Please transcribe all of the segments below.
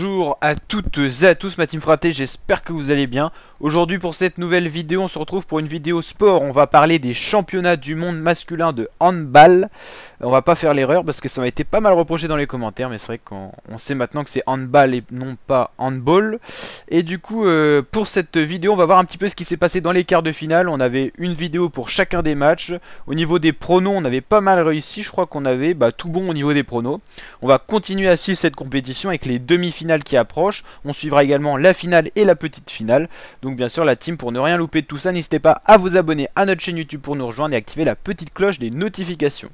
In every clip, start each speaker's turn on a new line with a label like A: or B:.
A: Bonjour à toutes et à tous, ma team fraté, j'espère que vous allez bien. Aujourd'hui pour cette nouvelle vidéo, on se retrouve pour une vidéo sport. On va parler des championnats du monde masculin de handball. On va pas faire l'erreur parce que ça m'a été pas mal reproché dans les commentaires, mais c'est vrai qu'on sait maintenant que c'est handball et non pas handball. Et du coup, pour cette vidéo, on va voir un petit peu ce qui s'est passé dans les quarts de finale. On avait une vidéo pour chacun des matchs. Au niveau des pronos, on avait pas mal réussi. Je crois qu'on avait tout bon au niveau des pronos. On va continuer à suivre cette compétition avec les demi-finales qui approchent. On suivra également la finale et la petite finale. Donc bien sûr la team, pour ne rien louper de tout ça, n'hésitez pas à vous abonner à notre chaîne YouTube pour nous rejoindre et activer la petite cloche des notifications.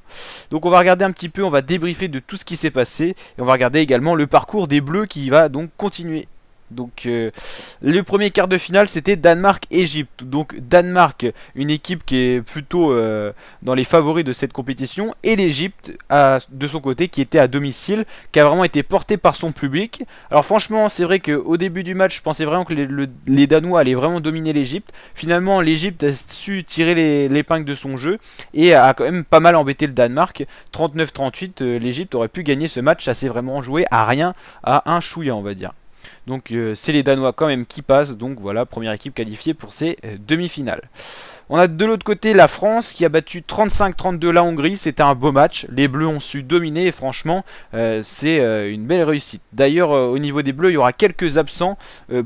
A: Donc on va regarder un petit peu, on va débriefer de tout ce qui s'est passé. Et on va regarder également le parcours des Bleus qui va donc continuer. Donc le premier quart de finale c'était Danemark-Égypte. Donc Danemark, une équipe qui est plutôt dans les favoris de cette compétition, et l'Égypte de son côté qui était à domicile, qui a vraiment été portée par son public. Alors franchement c'est vrai qu'au début du match je pensais vraiment que les Danois allaient vraiment dominer l'Égypte. Finalement l'Égypte a su tirer l'épingle de son jeu et a quand même pas mal embêté le Danemark. 39-38, l'Égypte aurait pu gagner ce match, ça s'est vraiment joué à rien, à un chouïa on va dire. Donc c'est les Danois quand même qui passent. Donc voilà, première équipe qualifiée pour ces demi-finales. On a de l'autre côté la France qui a battu 35-32 la Hongrie. C'était un beau match. Les Bleus ont su dominer et franchement c'est une belle réussite. D'ailleurs au niveau des Bleus il y aura quelques absents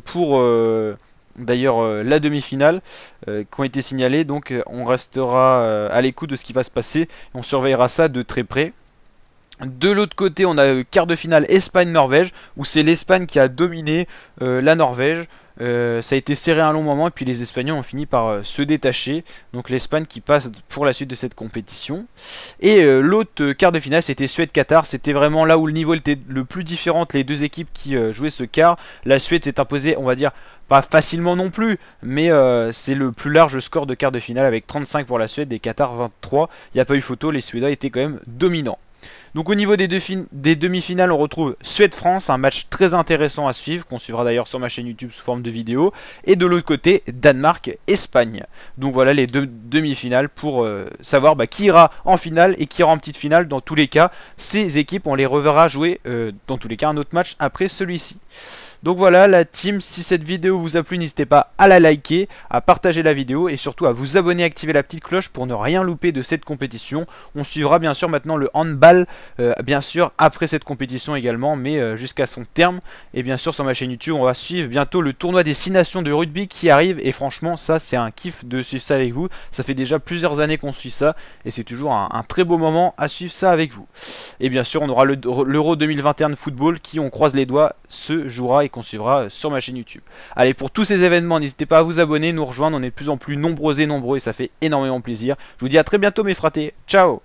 A: pour la demi-finale qui ont été signalés. Donc on restera à l'écoute de ce qui va se passer. On surveillera ça de très près. De l'autre côté, on a quart de finale Espagne-Norvège, où c'est l'Espagne qui a dominé la Norvège. Ça a été serré un long moment, et puis les Espagnols ont fini par se détacher. Donc l'Espagne qui passe pour la suite de cette compétition. Et l'autre quart de finale, c'était Suède-Qatar. C'était vraiment là où le niveau était le plus différent entre les deux équipes qui jouaient ce quart. La Suède s'est imposée, on va dire, pas facilement non plus, mais c'est le plus large score de quart de finale avec 35 pour la Suède et Qatar 23. Il n'y a pas eu photo, les Suédois étaient quand même dominants. Donc au niveau des demi-finales, on retrouve Suède-France, un match très intéressant à suivre, qu'on suivra d'ailleurs sur ma chaîne YouTube sous forme de vidéo. Et de l'autre côté, Danemark-Espagne. Donc voilà les deux demi-finales pour savoir qui ira en finale et qui ira en petite finale. Dans tous les cas, ces équipes, on les reverra jouer dans tous les cas un autre match après celui-ci. Donc voilà la team, si cette vidéo vous a plu, n'hésitez pas à la liker, à partager la vidéo et surtout à vous abonner et activer la petite cloche pour ne rien louper de cette compétition. On suivra bien sûr maintenant le handball, bien sûr après cette compétition également, mais jusqu'à son terme. Et bien sûr sur ma chaîne YouTube on va suivre bientôt le tournoi des 6 nations de rugby qui arrive. Et franchement ça c'est un kiff de suivre ça avec vous. Ça fait déjà plusieurs années qu'on suit ça et c'est toujours un très beau moment à suivre ça avec vous. Et bien sûr on aura l'Euro 2021 de football qui, on croise les doigts, se jouera et qu'on suivra sur ma chaîne YouTube. Allez, pour tous ces événements, n'hésitez pas à vous abonner, nous rejoindre, on est de plus en plus nombreux et ça fait énormément plaisir. Je vous dis à très bientôt mes fratés, ciao!